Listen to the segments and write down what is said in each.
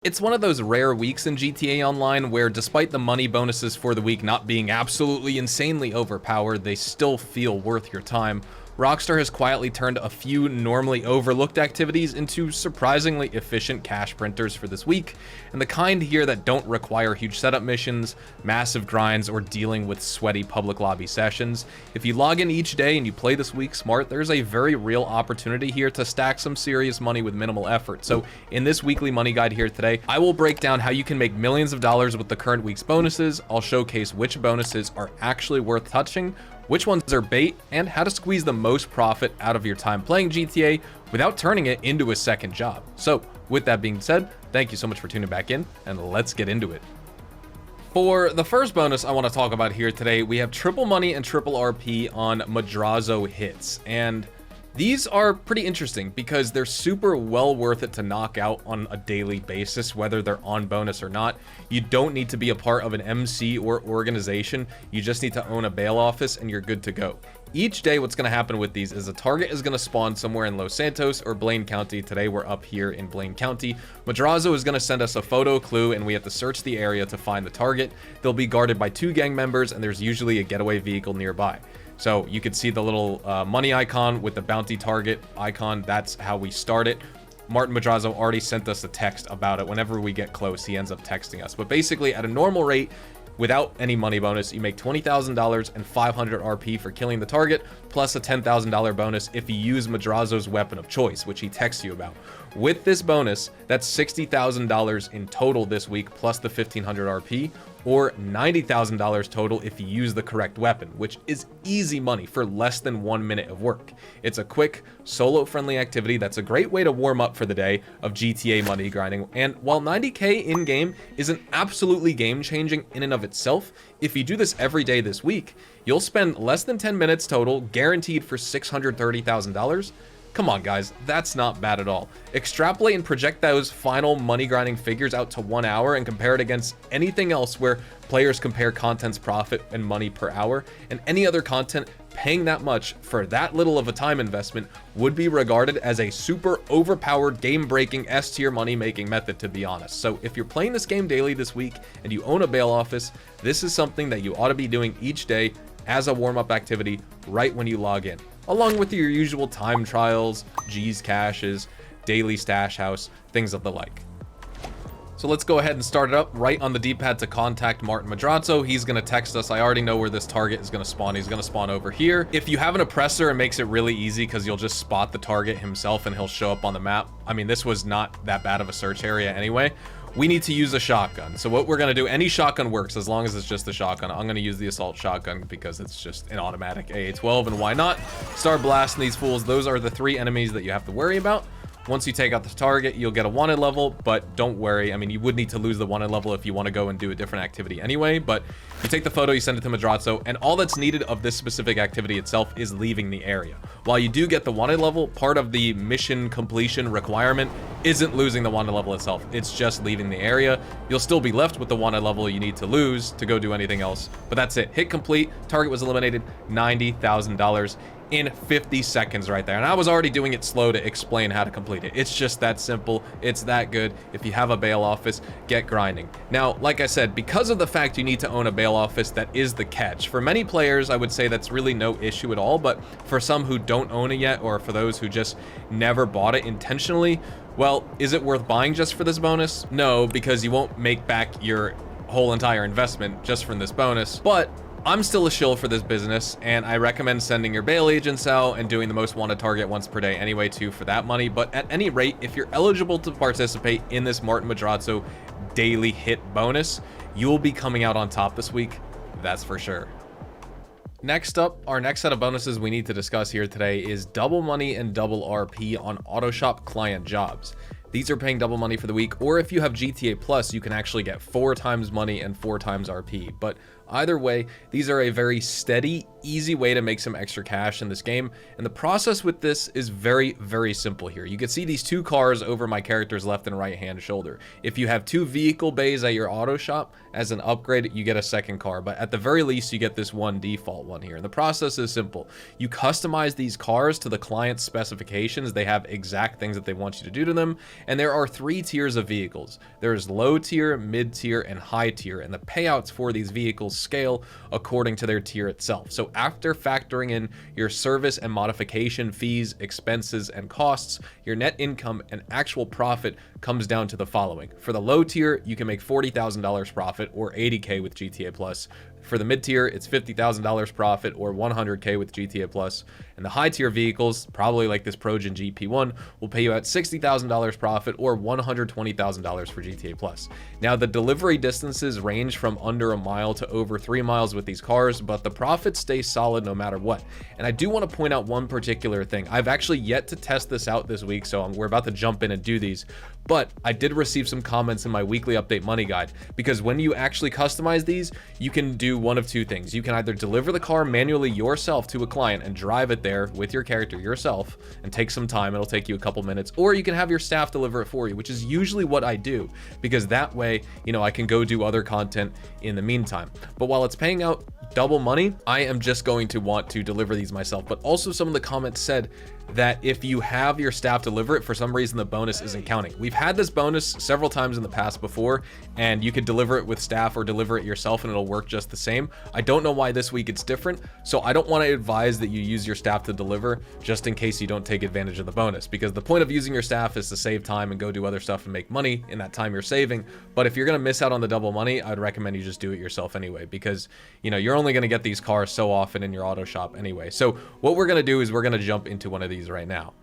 It's one of those rare weeks in GTA Online where, despite the money bonuses for the week not being absolutely insanely overpowered, they still feel worth your time. Rockstar has quietly turned a few normally overlooked activities into surprisingly efficient cash printers for this week, and the kind here that don't require huge setup missions, massive grinds, or dealing with sweaty public lobby sessions. If you log in each day and you play this week smart, there's a very real opportunity here to stack some serious money with minimal effort. So in this weekly money guide here today, I will break down how you can make millions of dollars with the current week's bonuses. I'll showcase which bonuses are actually worth touching, which ones are bait, and how to squeeze the most profit out of your time playing GTA without turning it into a second job. So with that being said, thank you so much for tuning back in, and let's get into it. For the first bonus I want to talk about here today, we have triple money and triple RP on Madrazo hits, and these are pretty interesting because they're super well worth it to knock out on a daily basis, whether they're on bonus or not. You don't need to be a part of an MC or organization. You just need to own a bail office and you're good to go. Each day, what's going to happen with these is a target is going to spawn somewhere in Los Santos or Blaine County. Today, we're up here in Blaine County. Madrazo is going to send us a photo clue, and we have to search the area to find the target. They'll be guarded by 2 gang members, and there's usually a getaway vehicle nearby. So you can see the little money icon with the bounty target icon. That's how we start it. Martin Madrazo already sent us a text about it. Whenever we get close, he ends up texting us. But basically, at a normal rate, without any money bonus, you make $20,000 and 500 RP for killing the target, plus a $10,000 bonus if you use Madrazo's weapon of choice, which he texts you about. With this bonus, that's $60,000 in total this week, plus the 1,500 RP, or $90,000 total if you use the correct weapon, which is easy money for less than 1 minute of work. It's a quick, solo-friendly activity that's a great way to warm up for the day of GTA money grinding, and while 90k in-game isn't absolutely game-changing in and of itself, if you do this every day this week, you'll spend less than 10 minutes total, guaranteed for $630,000. Come on, guys, that's not bad at all. Extrapolate and project those final money grinding figures out to 1 hour and compare it against anything else where players compare content's profit and money per hour, and any other content paying that much for that little of a time investment would be regarded as a super overpowered, game-breaking S-tier money-making method, to be honest. So if you're playing this game daily this week and you own a bail office, this is something that you ought to be doing each day as a warm-up activity right when you log in, along with your usual time trials, G's caches, daily stash house, things of the like. So let's go ahead and start it up right on the D-pad to contact Martin Madrazo. He's going to text us. I already know where this target is going to spawn. He's going to spawn over here. If you have an oppressor, it makes it really easy because you'll just spot the target himself and he'll show up on the map. I mean, this was not that bad of a search area anyway. We need to use a shotgun. So what we're going to do, any shotgun works as long as it's just a shotgun. I'm going to use the assault shotgun because it's just an automatic AA-12, and why not? Start blasting these fools. Those are the 3 enemies that you have to worry about. Once you take out the target, you'll get a wanted level, but don't worry. I mean, you would need to lose the wanted level if you want to go and do a different activity anyway, but you take the photo, you send it to Madrazo, and all that's needed of this specific activity itself is leaving the area. While you do get the wanted level, part of the mission completion requirement isn't losing the wanted level itself. It's just leaving the area. You'll still be left with the wanted level you need to lose to go do anything else, but that's it. Hit complete. Target was eliminated. $90,000 in 50 seconds right there. And I was already doing it slow to explain how to complete it. It's just that simple. It's that good. If you have a bail office, get grinding. Now, like I said, because of the fact you need to own a bail office, that is the catch. For many players, I would say that's really no issue at all, but for some who don't own it yet, or for those who just never bought it intentionally, well, is it worth buying just for this bonus? No, because you won't make back your whole entire investment just from this bonus, but I'm still a shill for this business, and I recommend sending your bail agents out and doing the most wanted target once per day anyway too for that money. But at any rate, if you're eligible to participate in this Martin Madrazo daily hit bonus, you'll be coming out on top this week, that's for sure. Next up, our next set of bonuses we need to discuss here today is double money and double RP on AutoShop client jobs. These are paying double money for the week, or if you have GTA Plus, you can actually get 4 times money and 4 times RP. But Either way, these are a very steady, easy way to make some extra cash in this game, and the process with this is very, very simple here. You can see these two cars over my character's left and right hand shoulder. If you have 2 vehicle bays at your auto shop, as an upgrade, you get a second car, but at the very least, you get this one default one here. And the process is simple. You customize these cars to the client's specifications. They have exact things that they want you to do to them, and there are 3 tiers of vehicles. There's low tier, mid tier, and high tier, and the payouts for these vehicles scale according to their tier itself. So after factoring in your service and modification fees, expenses, and costs, your net income and actual profit comes down to the following. For the low tier, you can make $40,000 profit or 80K with GTA Plus. For the mid tier, it's $50,000 profit or 100K with GTA Plus. And the high tier vehicles, probably like this Progen GP1, will pay you out $60,000 profit or $120,000 for GTA Plus. Now, the delivery distances range from under a mile to over 3 miles with these cars, but the profits stay solid no matter what. And I do want to point out one particular thing. I've actually yet to test this out this week, so we're about to jump in and do these. But I did receive some comments in my weekly update money guide, because when you actually customize these, you can do one of 2 things. You can either deliver the car manually yourself to a client and drive it there with your character yourself and take some time. It'll take you a couple minutes, or you can have your staff deliver it for you, which is usually what I do, because that way, you know, I can go do other content in the meantime. But while it's paying out double money, I am just going to want to deliver these myself. But also, some of the comments said that if you have your staff deliver it, for some reason the bonus isn't counting. We've had this bonus several times in the past before, and you could deliver it with staff or deliver it yourself and it'll work just the same. I don't know why this week it's different, so I don't want to advise that you use your staff to deliver just in case you don't take advantage of the bonus, because the point of using your staff is to save time and go do other stuff and make money in that time you're saving. But if you're going to miss out on the double money, I'd recommend you just do it yourself anyway, because, you know, you're only going to get these cars so often in your auto shop anyway. So what we're going to do is we're going to jump into one of these right now.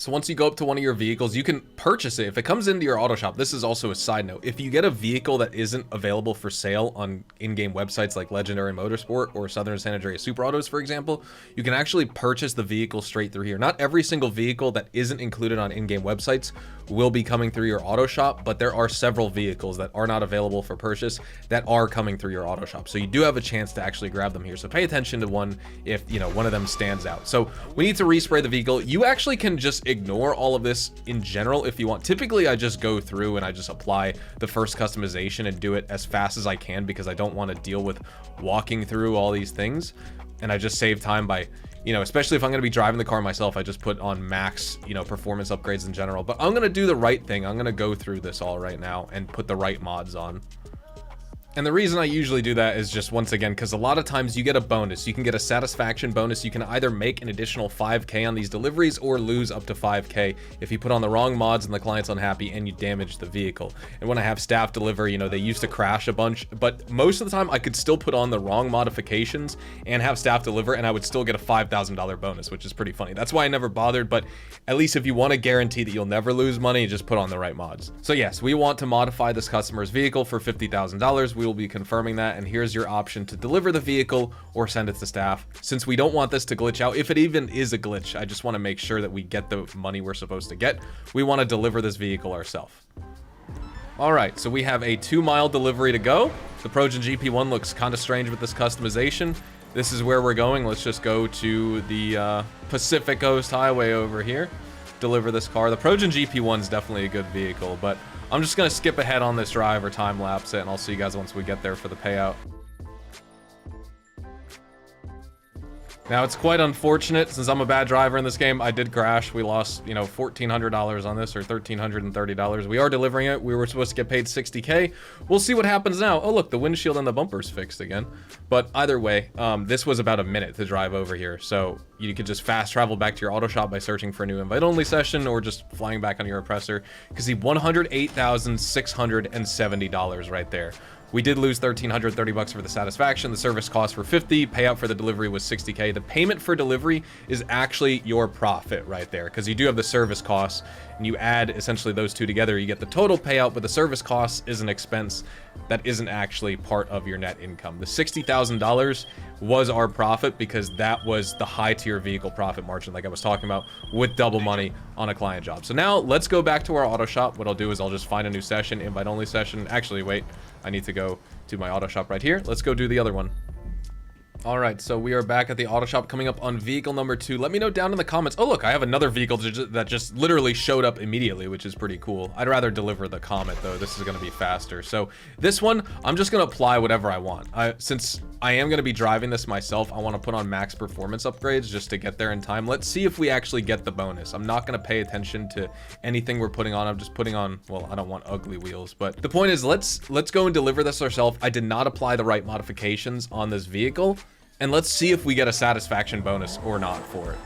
So once you go up to one of your vehicles, you can purchase it. If it comes into your auto shop, this is also a side note. If you get a vehicle that isn't available for sale on in-game websites like Legendary Motorsport or Southern San Andreas Super Autos, for example, you can actually purchase the vehicle straight through here. Not every single vehicle that isn't included on in-game websites will be coming through your auto shop, but there are several vehicles that are not available for purchase that are coming through your auto shop. So you do have a chance to actually grab them here. So pay attention to one if, you know, one of them stands out. So we need to respray the vehicle. You actually can just ignore all of this in general if you want. Typically, I just go through and I just apply the first customization and do it as fast as I can, because I don't want to deal with walking through all these things. And I just save time by, you know, especially if I'm going to be driving the car myself, I just put on max, you know, performance upgrades in general. But I'm going to do the right thing. I'm going to go through this all right now and put the right mods on. And the reason I usually do that is just, once again, because a lot of times you get a bonus. You can get a satisfaction bonus. You can either make an additional 5K on these deliveries or lose up to 5K if you put on the wrong mods and the client's unhappy and you damage the vehicle. And when I have staff deliver, you know, they used to crash a bunch, but most of the time I could still put on the wrong modifications and have staff deliver, and I would still get a $5,000 bonus, which is pretty funny. That's why I never bothered, but at least if you want to guarantee that you'll never lose money, just put on the right mods. So yes, we want to modify this customer's vehicle for $50,000. We will be confirming that, and here's your option to deliver the vehicle or send it to staff. Since we don't want this to glitch out, if it even is a glitch, I just want to make sure that we get the money we're supposed to get. We want to deliver this vehicle ourselves. All right, so we have a 2-mile delivery to go. The Progen GP1 looks kind of strange with this customization. This is where we're going. Let's just go to the Pacific Coast Highway over here. Deliver this car. The Progen GP1 is definitely a good vehicle, but I'm just going to skip ahead on this drive or time lapse it, and I'll see you guys once we get there for the payout. Now, it's quite unfortunate, since I'm a bad driver in this game, I did crash. We lost, you know, $1,400 on this, or $1,330. We are delivering it. We were supposed to get paid $60K. We'll see what happens now. Oh, look, the windshield and the bumper's fixed again. But either way, this was about a minute to drive over here. So you could just fast travel back to your auto shop by searching for a new invite-only session, or just flying back on your oppressor. Because the $108,670 right there. We did lose $1,330 for the satisfaction. The service costs were $50. Payout for the delivery was $60K. The payment for delivery is actually your profit right there, because you do have the service costs, and you add essentially those two together, you get the total payout, but the service cost is an expense that isn't actually part of your net income. The $60,000 was our profit because that was the high tier vehicle profit margin like I was talking about with double money on a client job. So now let's go back to our auto shop. What I'll do is I'll just find a new session, invite only session. Actually, wait, I need to go to my auto shop right here. Let's go do the other one. All right, so we are back at the auto shop coming up on vehicle number 2. Let me know down in the comments. Oh, look, I have another vehicle that just literally showed up immediately, which is pretty cool. I'd rather deliver the Comet, though. This is going to be faster. So this one, I'm just going to apply whatever I want. Since I am going to be driving this myself, I want to put on max performance upgrades just to get there in time. Let's see if we actually get the bonus. I'm not going to pay attention to anything we're putting on. I'm just putting on, well, I don't want ugly wheels. But the point is, let's go and deliver this ourselves. I did not apply the right modifications on this vehicle. And let's see if we get a satisfaction bonus or not for it.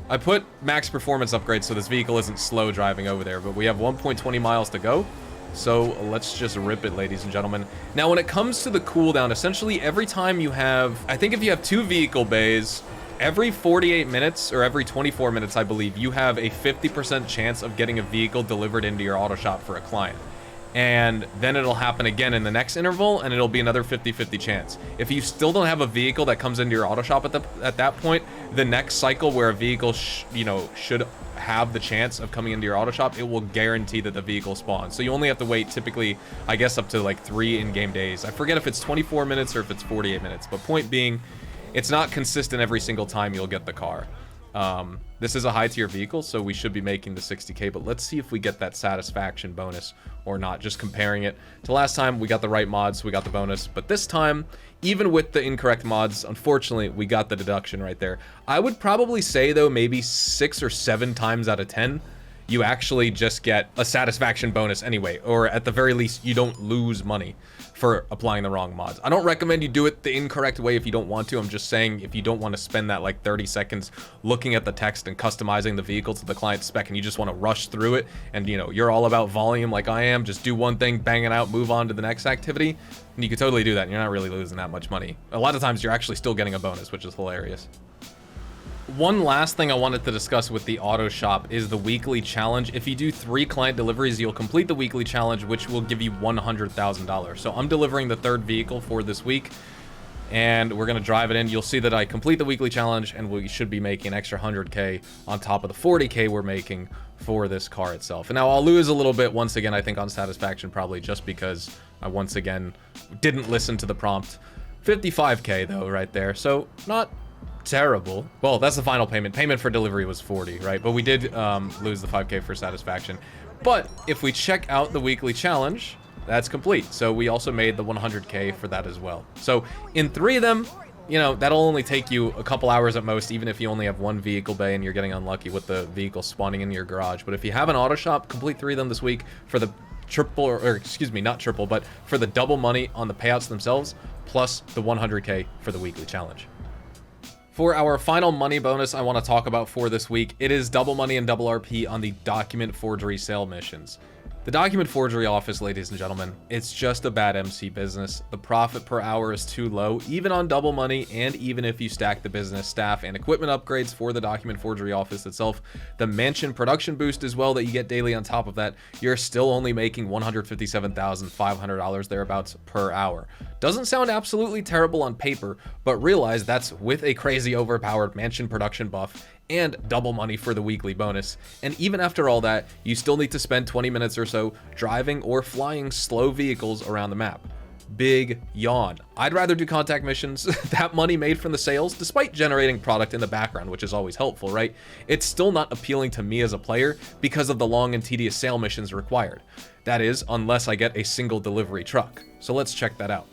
I put max performance upgrades so this vehicle isn't slow driving over there, but we have 1.20 miles to go. So let's just rip it, ladies and gentlemen. Now, when it comes to the cooldown, essentially every time you have, I think if you have 2 vehicle bays, every 48 minutes or every 24 minutes, I believe, you have a 50% chance of getting a vehicle delivered into your auto shop for a client. And then it'll happen again in the next interval, and it'll be another 50-50 chance. If you still don't have a vehicle that comes into your auto shop at that point, the next cycle where a vehicle should have the chance of coming into your auto shop, it will guarantee that the vehicle spawns. So you only have to wait typically, I guess, up to like 3 in-game days. I forget if it's 24 minutes or if it's 48 minutes, but point being, it's not consistent every single time you'll get the car. This is a high tier vehicle, so we should be making the 60K, but let's see if we get that satisfaction bonus or not. Just comparing it to last time, we got the right mods, we got the bonus, but this time, even with the incorrect mods, unfortunately, we got the deduction right there. I would probably say, though, maybe 6 or 7 times out of 10, you actually just get a satisfaction bonus anyway, or at the very least, you don't lose money for applying the wrong mods. I don't recommend you do it the incorrect way if you don't want to. I'm just saying if you don't want to spend that like 30 seconds looking at the text and customizing the vehicle to the client spec and you just want to rush through it and, you know, you're all about volume like I am, just do one thing, bang it out, move on to the next activity, and you could totally do that and you're not really losing that much money. A lot of times you're actually still getting a bonus, which is hilarious. One last thing I wanted to discuss with the auto shop is the weekly challenge. If you do 3 client deliveries, you'll complete the weekly challenge, which will give you $100,000. So I'm delivering the 3rd vehicle for this week, and we're going to drive it in. You'll see that I complete the weekly challenge, and we should be making an extra 100K on top of the 40K we're making for this car itself. And now I'll lose a little bit once again, I think, on satisfaction, probably just because I once again didn't listen to the prompt. 55K though, right there. So not terrible. Well, that's the final payment. Payment for delivery was 40, right? But we did lose the 5K for satisfaction. But if we check out the weekly challenge, that's complete. So we also made the 100K for that as well. So in 3 of them, you know, that'll only take you a couple hours at most, even if you only have 1 vehicle bay and you're getting unlucky with the vehicle spawning in your garage. But if you have an auto shop, complete 3 of them this week for the triple, or excuse me, not triple, but for the double money on the payouts themselves, plus the 100K for the weekly challenge. For our final money bonus I want to talk about for this week, it is double money and double RP on the document forgery sale missions. The document forgery office, ladies and gentlemen, it's just a bad MC business. The profit per hour is too low, even on double money, and even if you stack the business, staff, and equipment upgrades for the document forgery office itself, the mansion production boost as well that you get daily on top of that, you're still only making $157,500 thereabouts per hour. Doesn't sound absolutely terrible on paper, but realize that's with a crazy overpowered mansion production buff and double money for the weekly bonus. And even after all that, you still need to spend 20 minutes or so driving or flying slow vehicles around the map. Big yawn. I'd rather do contact missions. That money made from the sales, despite generating product in the background, which is always helpful, right? It's still not appealing to me as a player because of the long and tedious sale missions required. That is, unless I get a single delivery truck. So let's check that out.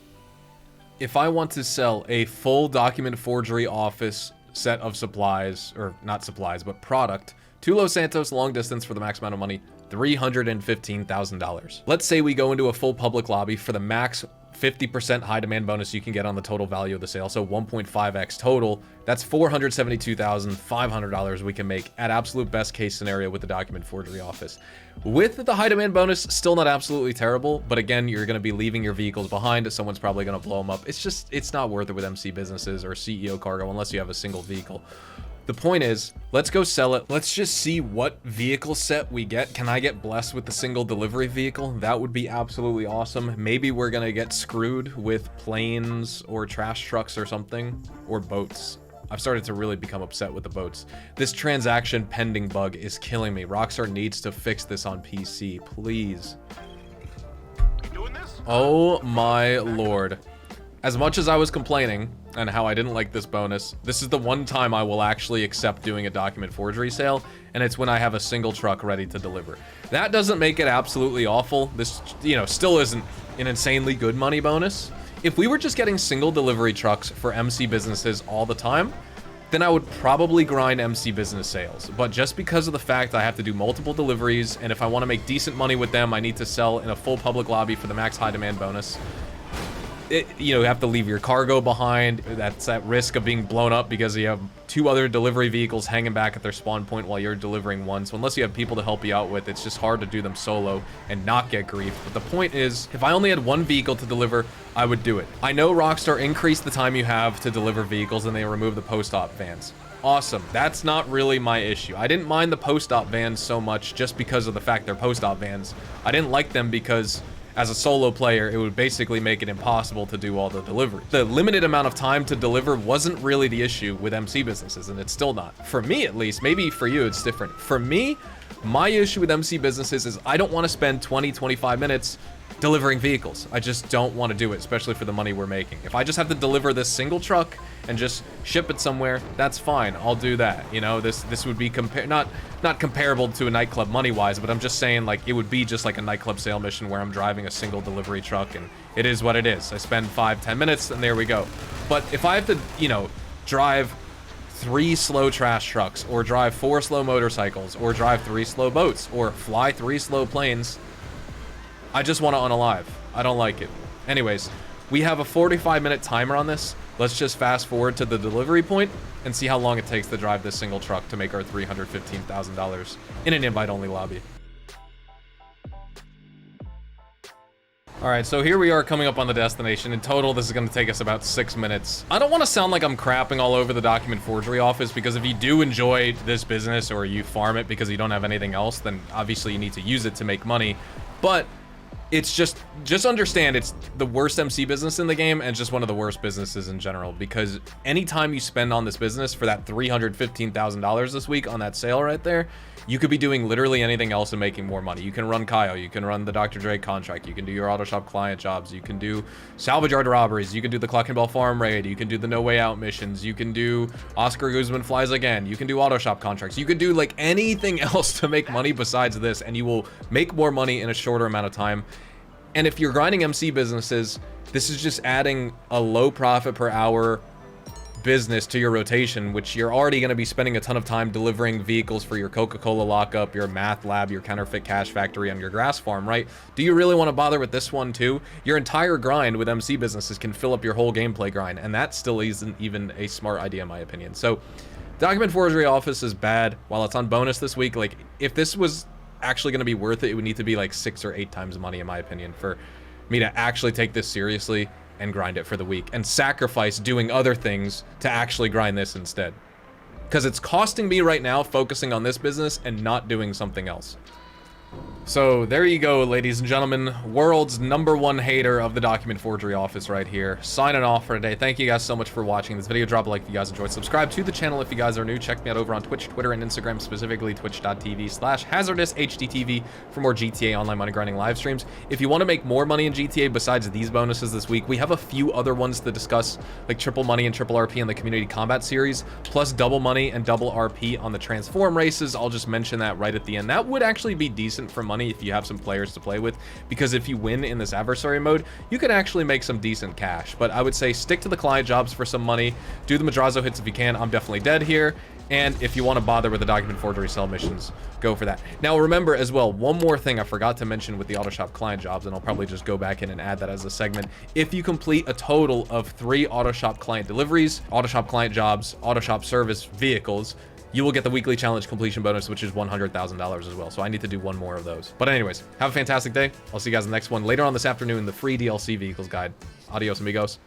If I want to sell a full document forgery office set of supplies, or not supplies, but product, to Los Santos long distance for the max amount of money, $315,000. Let's say we go into a full public lobby for the max 50% high demand bonus you can get on the total value of the sale, so 1.5x total. That's $472,500 we can make at absolute best case scenario with the document forgery office. With the high demand bonus, still not absolutely terrible, but again, you're going to be leaving your vehicles behind. Someone's probably going to blow them up. It's not worth it with MC businesses or CEO cargo unless you have a single vehicle. The point is, let's go sell it. Let's just see what vehicle set we get. Can I get blessed with the single delivery vehicle? That would be absolutely awesome. Maybe we're gonna get screwed with planes or trash trucks or something, or boats. I've started to really become upset with the boats. This transaction pending bug is killing me. Rockstar needs to fix this on PC, please. Oh my lord. As much as I was complaining and how I didn't like this bonus, this is the one time I will actually accept doing a document forgery sale, and it's when I have a single truck ready to deliver. That doesn't make it absolutely awful. This, you know, still isn't an insanely good money bonus. If we were just getting single delivery trucks for MC businesses all the time, then I would probably grind MC business sales. But just because of the fact I have to do multiple deliveries, and if I want to make decent money with them, I need to sell in a full public lobby for the max high demand bonus. You have to leave your cargo behind. That's at risk of being blown up because you have 2 other delivery vehicles hanging back at their spawn point while you're delivering one. So unless you have people to help you out with, it's just hard to do them solo and not get griefed. But the point is, if I only had 1 vehicle to deliver, I would do it. I know Rockstar increased the time you have to deliver vehicles and they removed the post-op vans. Awesome. That's not really my issue. I didn't mind the post-op vans so much just because of the fact they're post-op vans. I didn't like them because as a solo player, it would basically make it impossible to do all the deliveries. The limited amount of time to deliver wasn't really the issue with MC businesses, and it's still not. For me, at least. Maybe for you, it's different. For me, my issue with MC businesses is I don't want to spend 20, 25 minutes delivering vehicles. I just don't want to do it, especially for the money we're making. If I just have to deliver this single truck and just ship it somewhere, that's fine. I'll do that. You know, this would be not comparable to a nightclub money-wise, but I'm just saying, like, it would be just like a nightclub sale mission where I'm driving a single delivery truck, and it is what it is. I spend 5-10 minutes, and there we go. But if I have to, you know, drive 3 slow trash trucks, or drive 4 slow motorcycles, or drive 3 slow boats, or fly 3 slow planes, I just want to unalive. I don't like it. Anyways, we have a 45-minute timer on this. Let's just fast forward to the delivery point and see how long it takes to drive this single truck to make our $315,000 in an invite-only lobby. All right, so here we are coming up on the destination. In total, this is going to take us about 6 minutes. I don't want to sound like I'm crapping all over the document forgery office, because if you do enjoy this business or you farm it because you don't have anything else, then obviously you need to use it to make money. But it's just understand it's the worst MC business in the game, and just one of the worst businesses in general, because anytime you spend on this business for that $315,000 this week on that sale right there, you could be doing literally anything else and making more money. You can run Cayo, you can run the Dr. Dre contract, you can do your auto shop client jobs, you can do salvage yard robberies, you can do the Cluck and Bell farm raid, you can do the No Way Out missions, you can do Oscar Guzman flies again, you can do auto shop contracts, you can do like anything else to make money besides this, and you will make more money in a shorter amount of time. And if you're grinding MC businesses, this is just adding a low profit per hour business to your rotation, which you're already going to be spending a ton of time delivering vehicles for your Coca-Cola lockup, your math lab, your counterfeit cash factory, and your grass farm, right? Do you really want to bother with this one too? Your entire grind with MC businesses can fill up your whole gameplay grind, and that still isn't even a smart idea in my opinion. So document forgery office is bad. While it's on bonus this week, like, if this was actually going to be worth it, it would need to be like 6 or 8 times money in my opinion for me to actually take this seriously and grind it for the week, and sacrifice doing other things to actually grind this instead, because it's costing me right now focusing on this business and not doing something else. So there you go, ladies and gentlemen, world's #1 hater of the document forgery office right here, signing off for today. Thank you guys so much for watching this video. Drop a like if you guys enjoyed, subscribe to the channel if you guys are new. Check me out over on Twitch, Twitter, and Instagram, specifically twitch.tv/hazardoushtv for more GTA Online money grinding live streams. If you want to make more money in GTA besides these bonuses this week, we have a few other ones to discuss, like triple money and triple RP on the community combat series, plus double money and double RP on the transform races. I'll just mention that right at the end. That would actually be decent for money if you have some players to play with, because if you win in this adversary mode, you could actually make some decent cash. But I would say stick to the client jobs for some money, do the Madrazo hits if you can. I'm definitely dead here. And if you want to bother with the document forgery sell missions, go for that. Now remember as well, one more thing I forgot to mention with the auto shop client jobs, and I'll probably just go back in and add that as a segment. If you complete a total of 3 auto shop client deliveries, auto shop client jobs, auto shop service vehicles, you will get the weekly challenge completion bonus, which is $100,000 as well. So I need to do 1 more of those. But anyways, have a fantastic day. I'll see you guys in the next one later on this afternoon, the free DLC vehicles guide. Adios, amigos.